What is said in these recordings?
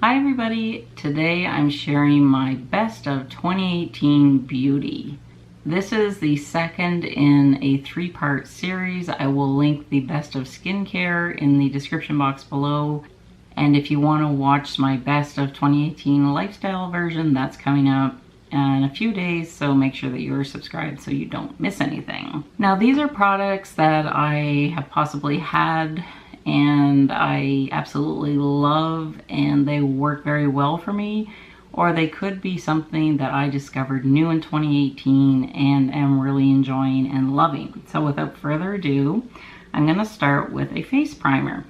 Hi everybody, today I'm sharing my best of 2018 beauty. This is the second in a three-part series. I will link the best of skincare in the description box below. And if you want to watch my best of 2018 lifestyle version, that's coming up in a few days, so make sure that you're subscribed so you don't miss anything. Now these are products that I have possibly had and I absolutely love, and they work very well for me, or they could be something that I discovered new in 2018 and am really enjoying and loving. So without further ado, I'm going to start with a face primer.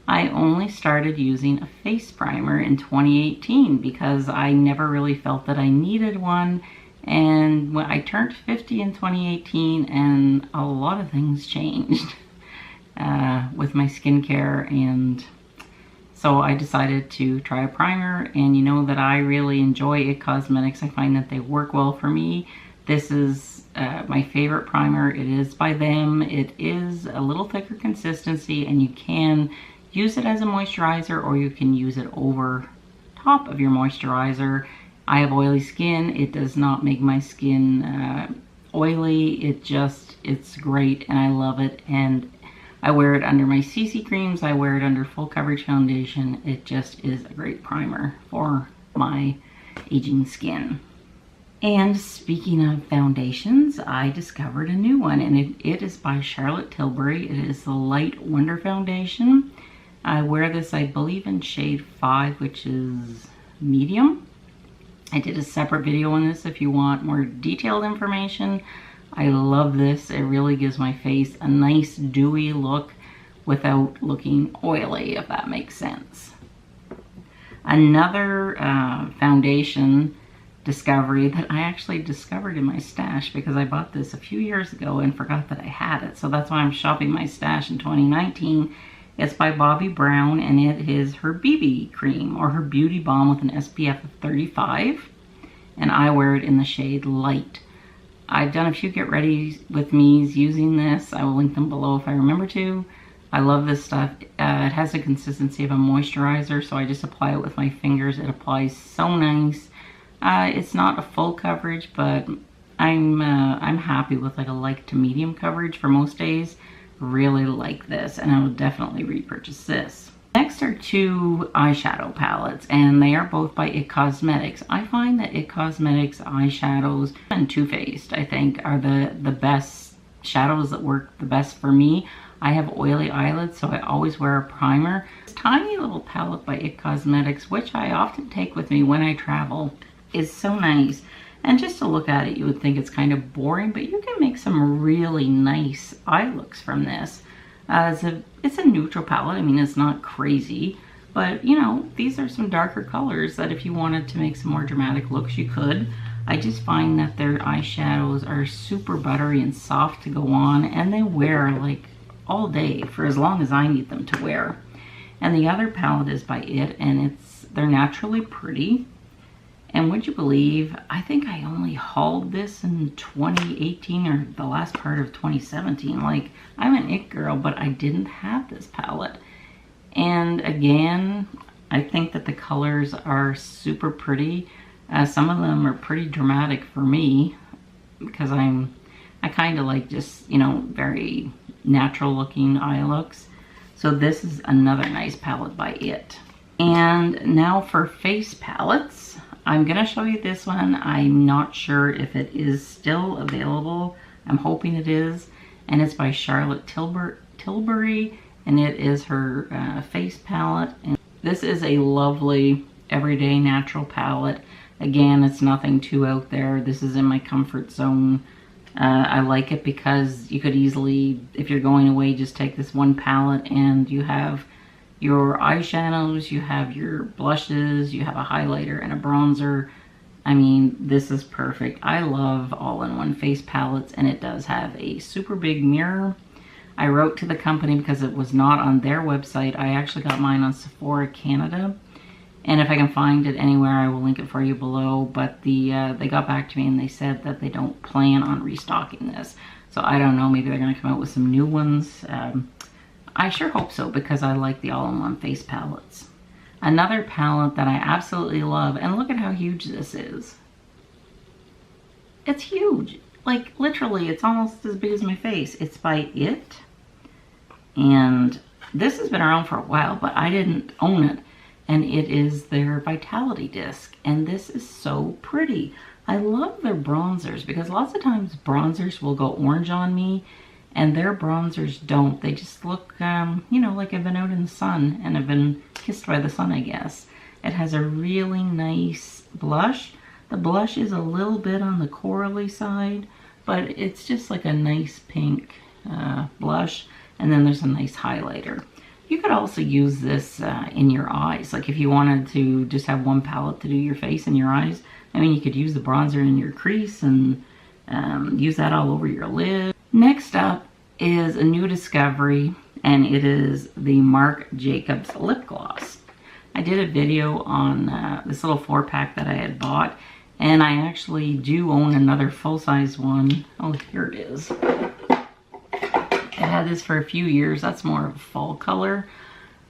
I only started using a face primer in 2018 because I never really felt that I needed one, and when I turned 50 in 2018 and a lot of things changed with my skincare, and so I decided to try a primer. And you know that I really enjoy It Cosmetics. I find that they work well for me. This is my favorite primer. It is by them. It is a little thicker consistency, and you can use it as a moisturizer or you can use it over top of your moisturizer. I have oily skin. It does not make my skin oily. It's great and I love it, and I wear it under my CC creams. I wear it under full coverage foundation. It just is a great primer for my aging skin. And speaking of foundations, I discovered a new one, and it is by Charlotte Tilbury. It is the Light Wonder Foundation. I wear this, I believe, in shade 5, which is medium. I did a separate video on this if you want more detailed information. I love this. It really gives my face a nice dewy look without looking oily, if that makes sense. Another foundation discovery that I actually discovered in my stash, because I bought this a few years ago and forgot that I had it. So that's why I'm shopping my stash in 2019. It's by Bobbi Brown, and it is her BB cream, or her beauty balm with an SPF of 35. And I wear it in the shade Light. I've done a few get ready with me's using this. I will link them below if I remember to. I love this stuff. It has the consistency of a moisturizer, so I just apply it with my fingers. It applies so nice. It's not a full coverage, but I'm happy with like a light to medium coverage for most days. Really like this, and I will definitely repurchase this. Next are two eyeshadow palettes, and they are both by It Cosmetics. I find that It Cosmetics eyeshadows and Too Faced, I think, are the best shadows that work the best for me. I have oily eyelids, so I always wear a primer. This tiny little palette by It Cosmetics, which I often take with me when I travel, is so nice. And just to look at it, you would think it's kind of boring, but you can make some really nice eye looks from this. It's a neutral palette. I mean, it's not crazy, but you know, these are some darker colors that if you wanted to make some more dramatic looks, you could. I just find that their eyeshadows are super buttery and soft to go on, and they wear like all day for as long as I need them to wear. And the other palette is by It, and they're naturally pretty. And would you believe, I think I only hauled this in 2018 or the last part of 2017. Like, I'm an It girl, but I didn't have this palette. And again, I think that the colors are super pretty. Some of them are pretty dramatic for me because I kind of like just, you know, very natural looking eye looks. So this is another nice palette by It. And now for face palettes. I'm going to show you this one. I'm not sure if it is still available. I'm hoping it is. And it's by Charlotte Tilbury, and it is her face palette. And this is a lovely everyday natural palette. Again, it's nothing too out there. This is in my comfort zone. I like it because you could easily, if you're going away, just take this one palette and you have your eyeshadows, you have your blushes, you have a highlighter and a bronzer. I mean, this is perfect. I love all-in-one face palettes, and it does have a super big mirror. I wrote to the company because it was not on their website. I actually got mine on Sephora Canada, and if I can find it anywhere, I will link it for you below. But they got back to me and they said that they don't plan on restocking this. So I don't know, maybe they're gonna come out with some new ones. I sure hope so, because I like the all-in-one face palettes. Another palette that I absolutely love, and look at how huge this is. It's huge. Like, literally, it's almost as big as my face. It's by It. And this has been around for a while, but I didn't own it. And it is their Vitality Disc. And this is so pretty. I love their bronzers because lots of times bronzers will go orange on me. And their bronzers don't. They just look, you know, like I've been out in the sun and I've been kissed by the sun, I guess. It has a really nice blush. The blush is a little bit on the corally side, but it's just like a nice pink blush. And then there's a nice highlighter. You could also use this in your eyes. Like if you wanted to just have one palette to do your face and your eyes. I mean, you could use the bronzer in your crease and use that all over your lid. Next up is a new discovery, and it is the Marc Jacobs lip gloss. I did a video on this little 4-pack that I had bought, and I actually do own another full-size one. Oh, here it is. I had this for a few years. That's more of a fall color.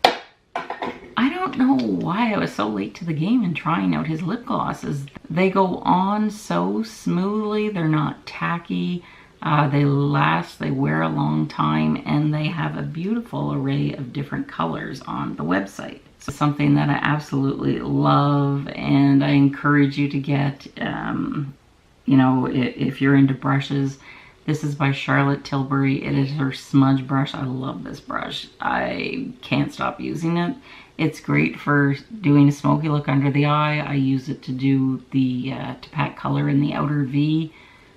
I don't know why I was so late to the game in trying out his lip glosses. They go on so smoothly. They're not tacky. They last, they wear a long time, and they have a beautiful array of different colors on the website. So something that I absolutely love, and I encourage you to get, you know, if you're into brushes. This is by Charlotte Tilbury. It is her smudge brush. I love this brush. I can't stop using it. It's great for doing a smoky look under the eye. I use it to do the, to pack color in the outer V.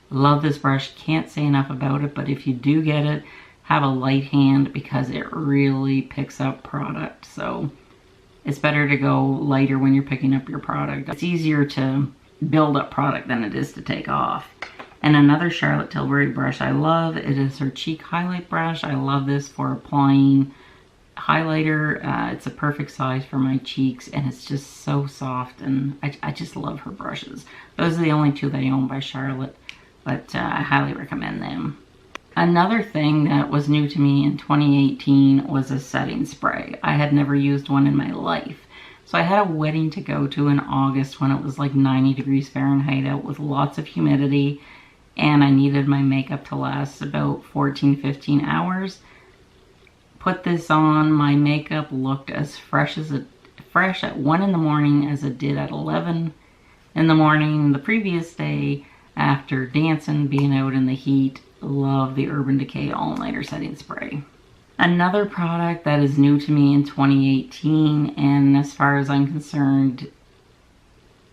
Love this brush. Can't say enough about it, but if you do get it, have a light hand because it really picks up product. So it's better to go lighter when you're picking up your product. It's easier to build up product than it is to take off. And another Charlotte Tilbury brush I love, it is her cheek highlight brush. I love this for applying highlighter. It's a perfect size for my cheeks, and it's just so soft, and I just love her brushes. Those are the only two that I own by Charlotte, but I highly recommend them. Another thing that was new to me in 2018 was a setting spray. I had never used one in my life. So I had a wedding to go to in August when it was like 90 degrees Fahrenheit out with lots of humidity, and I needed my makeup to last about 14-15 hours. Put this on, my makeup looked as fresh at 1 in the morning as it did at 11 in the morning the previous day after dancing, being out in the heat. Love the Urban Decay All-Nighter Setting Spray. Another product that is new to me in 2018, and as far as I'm concerned,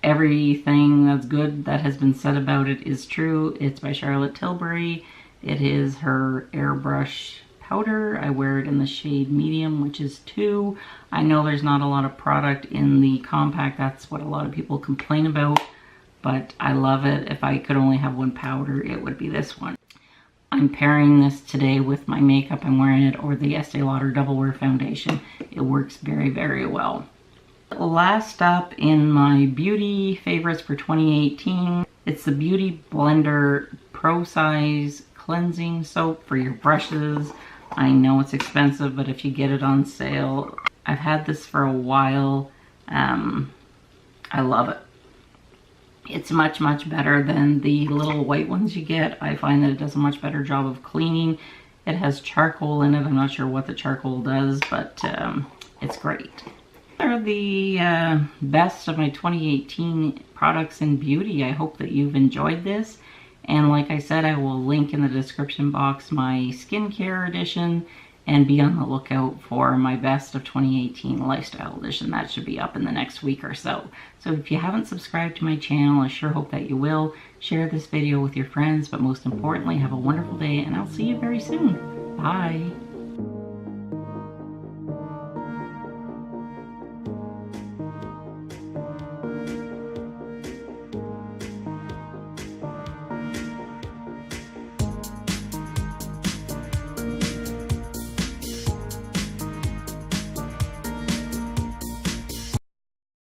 everything that's good that has been said about it is true. It's by Charlotte Tilbury. It is her Airbrush powder. I wear it in the shade medium, which is 2. I know there's not a lot of product in the compact. That's what a lot of people complain about, but I love it. If I could only have one powder, it would be this one. I'm pairing this today with my makeup. I'm wearing it over the Estee Lauder Double Wear Foundation. It works very, very well. Last up in my beauty favorites for 2018, it's the Beautyblender PRO Cleansing Soap for your brushes. I know it's expensive, but if you get it on sale, I've had this for a while. I love it. It's much, much better than the little white ones you get. I find that it does a much better job of cleaning. It has charcoal in it. I'm not sure what the charcoal does, but it's great. These are the best of my 2018 products in beauty. I hope that you've enjoyed this. And like I said, I will link in the description box my skincare edition, and be on the lookout for my best of 2018 lifestyle edition. That should be up in the next week or so. So if you haven't subscribed to my channel, I sure hope that you will. Share this video with your friends, but most importantly, have a wonderful day, and I'll see you very soon. Bye.